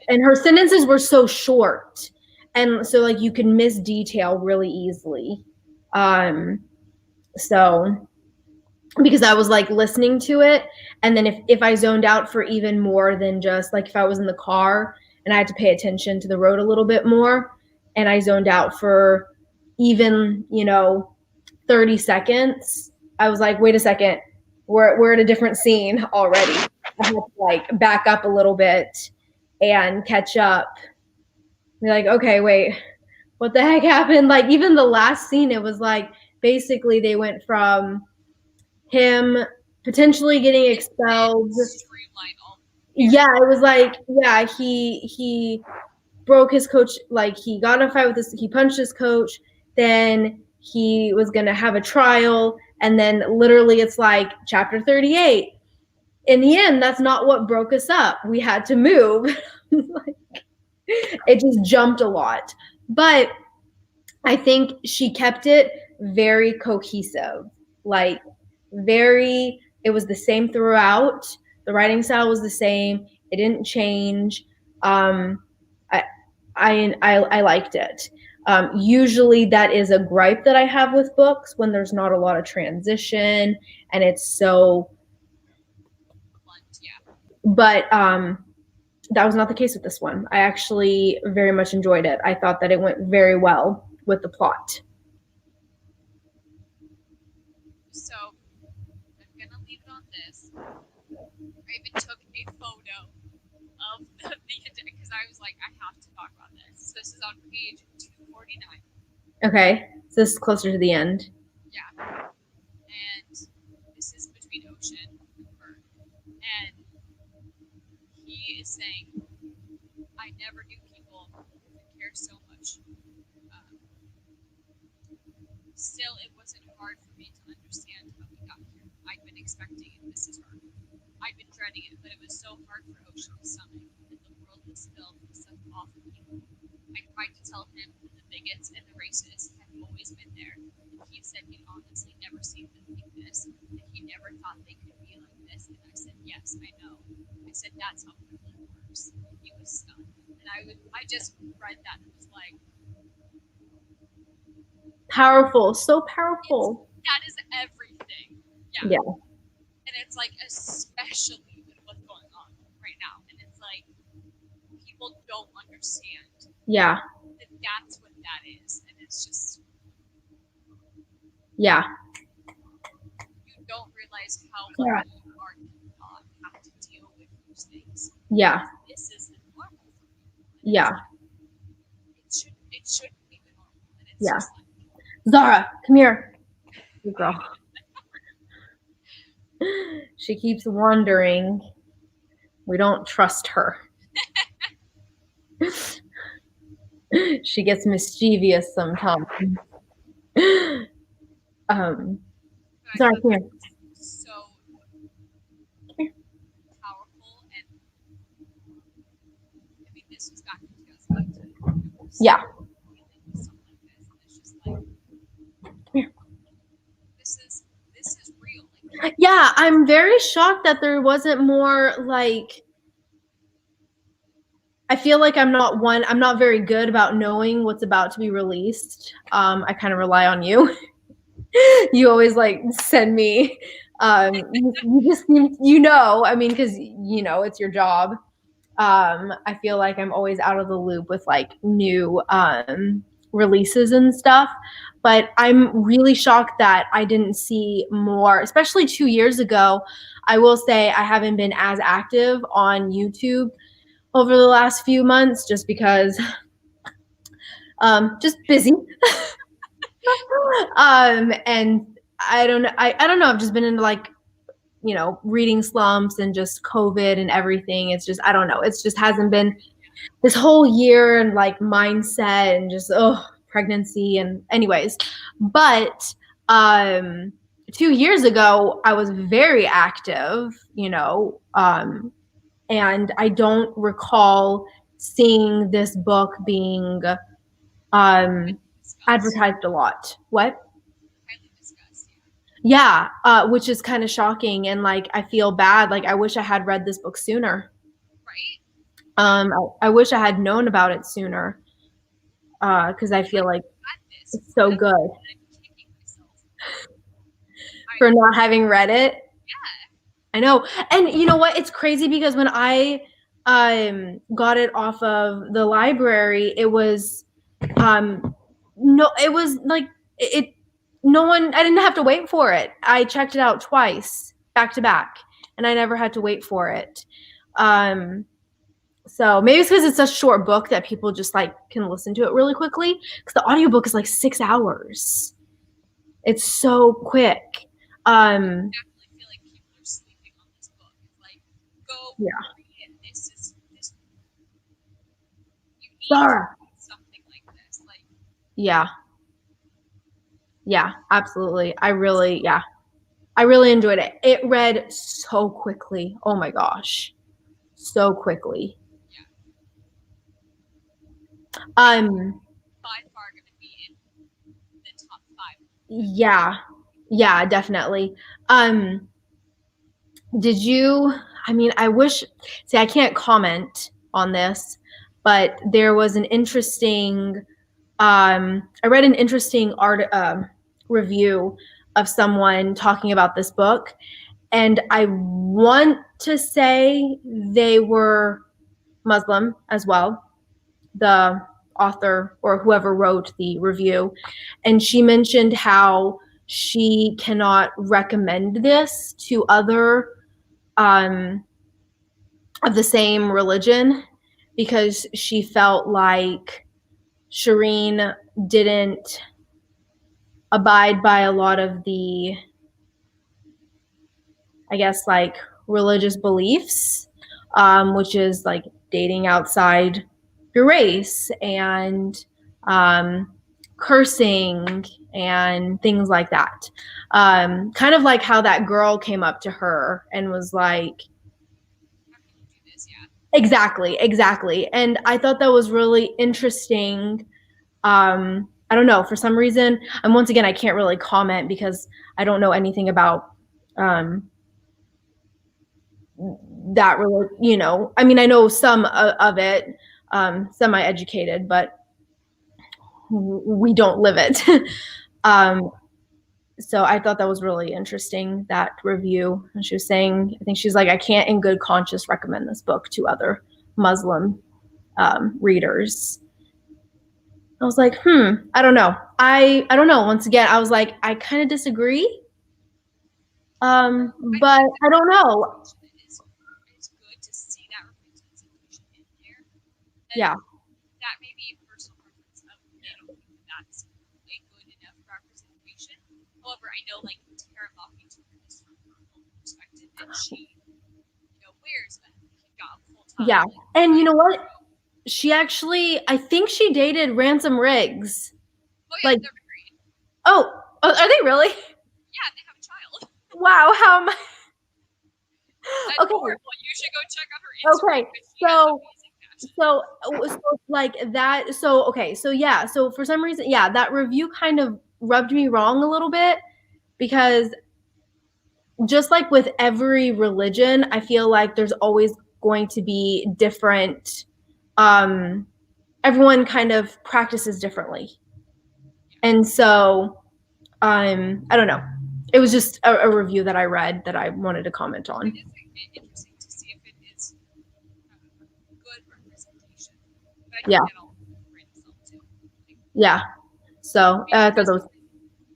and her sentences were so short, and so like you can miss detail really easily. Um, so because I was like listening to it, and then if I zoned out for even more than just like if I was in the car and I had to pay attention to the road a little bit more, and I zoned out for even 30 seconds, I was like, wait a second, we're at a different scene already. I had to like back up a little bit and catch up. Be like, okay, wait, what the heck happened? Like even the last scene, it was like basically they went from him potentially getting it did expelled. streamline all very Yeah, it was quickly. like yeah, he broke his coach, like he got in a fight with this, he punched his coach, then he was gonna have a trial, and then literally it's like chapter 38. In the end, that's not what broke us up. We had to move. It just jumped a lot. But I think she kept it very cohesive. Like very it was the same throughout. The writing style was the same. It didn't change. Um I I liked it. Usually, that is a gripe that I have with books when there's not a lot of transition and it's so. Blunt, yeah. But that was not the case with this one. I actually very much enjoyed it. I thought that it went very well with the plot. So I'm gonna leave it on this. I even took a photo of the because I was like, I have to talk about this. So this is on page 249. Okay, so this is closer to the end. Yeah, and this is between Ocean and Bird, and he is saying, I never knew people could care so much. Um, Still, it wasn't hard for me to understand how we got here. I'd been expecting it, Mrs. Hart. I'd been dreading it, but it was so hard for Ocean to stomach that the world was filled with such awful people. I tried to tell him that the bigots and the racists had always been there, and he said he'd honestly never seen them like this, that he never thought they could be like this, and I said, yes, I know. I said, that's how privilege works. And he was stunned. And I just read that and was like, Powerful, so powerful. that is everything. Yeah. Yeah. And it's like, especially with what's going on right now. And it's like, people don't understand Yeah. that that's what that is. And it's just, Yeah. you don't realize how Yeah. lucky you are to not have to deal with those things. Yeah. This is the normal for people. And Yeah. it shouldn't be the normal. And it's Yeah. just like, Zara, come here. Good girl. She keeps wandering. We don't trust her. She gets mischievous sometimes. Zara, come here. So Here. powerful, and I mean, this was back in 2018. Yeah. Dealing with something like this, and it's just like, Here. This is real. Like, yeah, I'm very shocked that there wasn't more like. I feel like I'm not very good about knowing what's about to be released. I kind of rely on you. You always like send me. You just I mean, because it's your job. I feel like I'm always out of the loop with like new releases and stuff. But I'm really shocked that I didn't see more, especially 2 years ago. I will say I haven't been as active on YouTube over the last few months just because just busy. And I don't know. I don't know. I've just been into like, reading slumps and just COVID and everything. It's just, I don't know. It's just hasn't been this whole year and like mindset and just, pregnancy and anyways. But 2 years ago, I was very active, and I don't recall seeing this book being advertised a lot. What? highly discussed, Yeah, which is kind of shocking, and like I feel bad. Like I wish I had read this book sooner. right? I wish I had known about it sooner, because I feel like At this, it's so I'm good kicking myself. for not having read it. Yeah, I know. And you know what? It's crazy because when I got it off of the library, it was no it was like it no one I didn't have to wait for it. I checked it out twice back to back and I never had to wait for it. So maybe it's because it's a short book that people just like can listen to it really quickly because the audiobook is like 6 hours. It's so quick. I definitely feel like people are sleeping on this book. It's like, go Yeah. read it. This. You need Sarah. to read something like this. Like, Yeah. Yeah, absolutely. I really enjoyed it. It read so quickly. Oh my gosh. So quickly. yeah, Um by far going to be in the top 5. yeah. Yeah, definitely. Did you I mean, I wish I can't comment on this, but there was an interesting I read an interesting review of someone talking about this book, and I want to say they were Muslim as well, the author or whoever wrote the review. And she mentioned how she cannot recommend this to other um, of the same religion because she felt like Shireen didn't abide by a lot of the, I guess, like religious beliefs, which is like dating outside your race and um, cursing and things like that. Kind of like how that girl came up to her and was like, How can you do this? Yeah. exactly, exactly. And I thought that was really interesting. I don't know, for some reason, and once again, I can't really comment because I don't know anything about um, that really, I mean, I know some of it, semi-educated, but we don't live it. um, so I thought that was really interesting, that review. And she was saying, I think she's like, I can't in good conscience recommend this book to other Muslim readers. I was like, I don't know. I don't know. Once again, I was like, I kind of disagree. I But think the I don't know. representation is good to see that representation in there. And Yeah. that may be personal preference of they don't think that that's a good enough representation. However, I know like Tara Moffitt took this from her own perspective, and she, wears a hijab full time, Yeah. like And you throughout know the what? show. She actually, I think she dated Ransom Riggs. Oh yeah, Like, they're married. are they really? Yeah, they have a child. Wow, how am I? Okay, Adorable. You should go check out her Instagram okay. because she has So, amazing fashion. so like that. So, okay. So, yeah. So, for some reason, yeah, that review kind of rubbed me wrong a little bit because just like with every religion, I feel like there's always going to be different, um, everyone kind of practices differently. Yeah. And so, I don't know. It was just a review that I read that I wanted to comment It on. is interesting to see if it is good representation. But I Yeah, take that all with a grain of salt too. Like, yeah. So I thought because that was,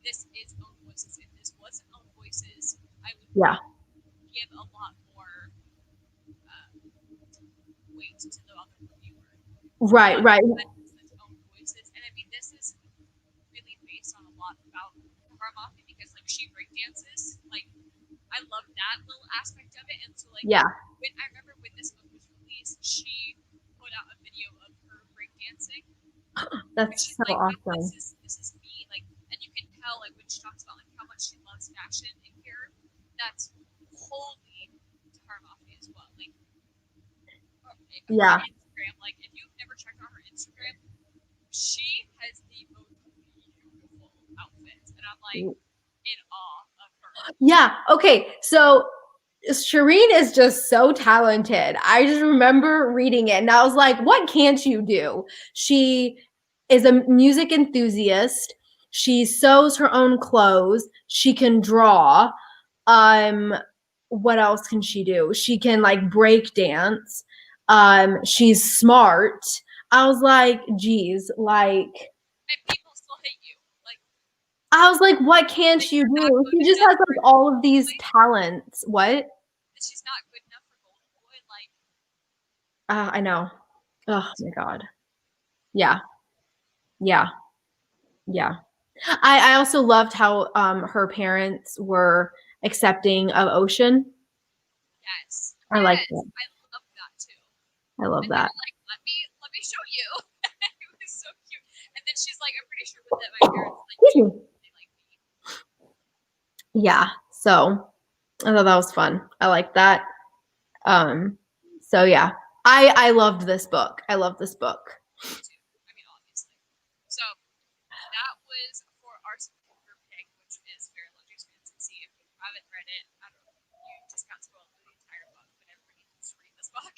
this is own voices. If this wasn't own voices, I would yeah, give a lot more uh, weight to the other reviewer. right, But right. because it's own voices, and I mean this is really based on a lot about Haramafi because like she breakdances. Like I love that little aspect of it, and so like Yeah, when I remember when this book was released, she put out a video of her breakdancing, and that's she's so like, "No, awesome. this is me." Like, and you can tell like when she talks about like how much she loves fashion in here. That's wholly to Haramafi as well. Like her Yeah, Instagram, like if you've never checked out her Instagram, she has the most beautiful outfits, and I'm like in awe of her. yeah. Okay, so Shireen is just so talented. I just remember reading it and I was like, what can't you do? She is a music enthusiast. She sews her own clothes. She can draw. Um, what else can she do? She can like break dance. She's smart. I was like, geez, like And people still hate you. I was like, what can't That you you're not do? good She just enough has for like all of these Boy, talents. What? that she's not good enough for Golden Boy. Like, I know. come Oh on. my god. Yeah, yeah, yeah. I also loved how her parents were accepting of Ocean. Yes, I like yes, that. I love that too. I love And they that. were like, let me show you. It was so cute. And then she's like, I'm pretty sure that my parents like Excuse you, me. they like me. Yeah. So I thought that was fun. I like that. So yeah. I loved this book. I love this book. Me too. I mean, obviously. So that was for our September pick, which is Fair Logics Fantasy. If you haven't read it, I don't know, you just got spoiled for the entire book, but everybody needs to read this book.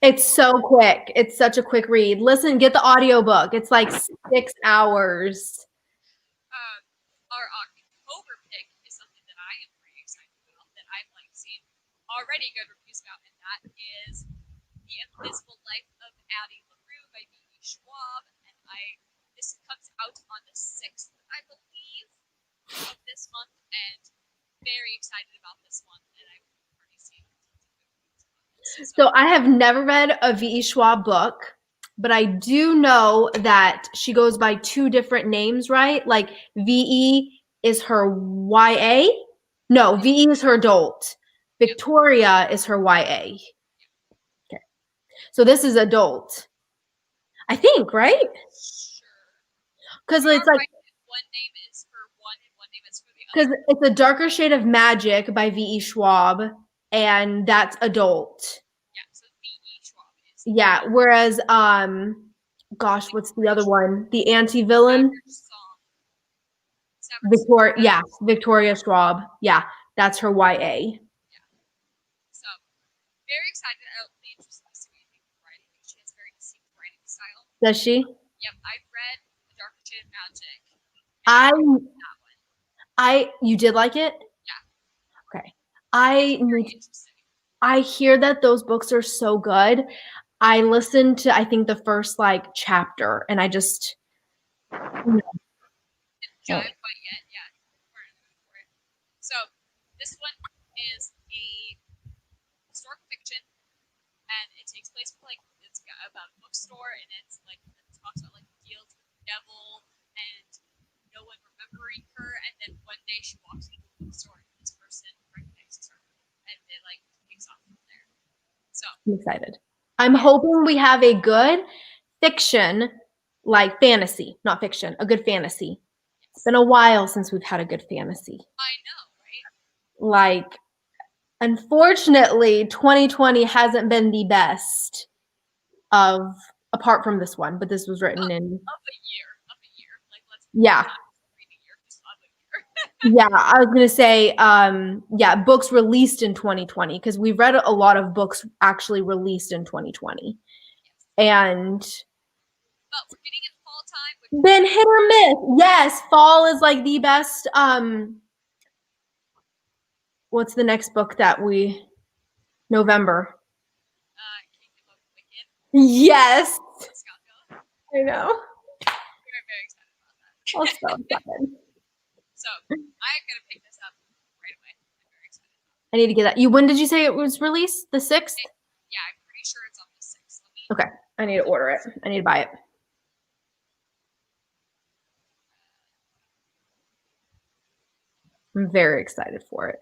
It's so quick. It's such a quick read. Listen, get the audiobook. It's like 6 hours. Um, our October pick is something that I am pretty excited about, that I've like seen already good reviews about, and that is The Invisible Life of Addie LaRue by B.E. Schwab. And this comes out on the 6th, I believe, of this month, and very excited about this one. And I've already seen tons of good reviews about it. So I have never read a V.E. Schwab book, but I do know that she goes by 2 different names, right? Like V.E. is her YA. No, V.E. is her adult. Yep. Victoria is her YA. Okay. So this is adult. I think, right? Sure. Because You it's are like, right that one name is for one and one name is for the because other. it's A Darker Shade of Magic by V.E. Schwab, and that's adult. Yeah, so B.E. Schwab is. Yeah, whereas gosh, what's the other one? The anti-villain? Savage Song. Savage Victoria Schwab. Yeah, that's her YA. Yeah. So very excited. I'll be interested to see what you think of the writing. I think she has a very distinct writing style. Does she? Yep, I've read The Dark Shade of Magic, and I I really like that one. you did like it? Yeah, Okay. it's I very need interesting. I hear that those books are so good. I listened to I think the first like chapter and I just Didn't jive quite yet. Yeah, we're in the mood for it. So this one is a historical fiction, and it takes place with like it's about a bookstore, and it's like it talks about like deals with the devil and no one remembering her, and then one day she walks into the bookstore and this person recognizes her, and it like takes off from there. So I'm excited. I'm yeah, hoping we have a good fiction, like fantasy, not fiction, a good fantasy. It's yes, been a while since we've had a good fantasy. I know, right? Like, unfortunately, 2020 hasn't been the best of, apart from this one, but this was written in, Of a year. Like let's yeah. not read a year, just of a year. Yeah, I was gonna say, yeah, books released in 2020 because we've read a lot of books actually released in 2020, Yes, and but we're getting in fall time, which is been hit or miss. Yes, fall is like the best. What's the next book that we November? Kingdom of Wicked. Yes, Scott. I know. We're very excited about that. I'm so excited. So I'm gonna pick this up right away. I'm very excited about I need to get that. You when did you say it was released? The 6th? it. Yeah, I'm pretty sure it's on the 6th. Let me. Okay, I need to order it. I need to buy it. I'm very excited for it.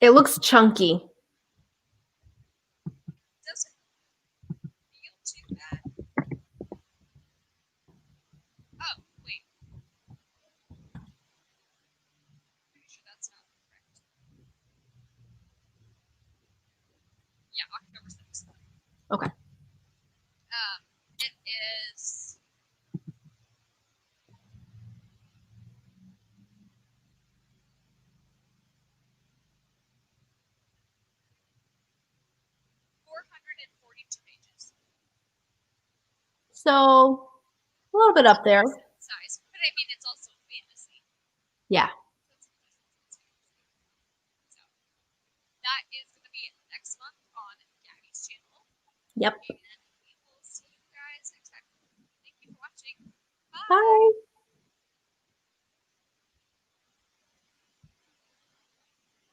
It looks chunky. Doesn't feel too bad. Oh wait, pretty sure that's not correct. Yeah, October 6th. Okay. It is 442 pages. So a little bit up there. Decent size, but I mean it's also fantasy. Yeah. So it's fantasy. So that is going to be next month on Gabby's channel. Yep. And we will see you guys next time. Thank you for watching. Bye. Bye.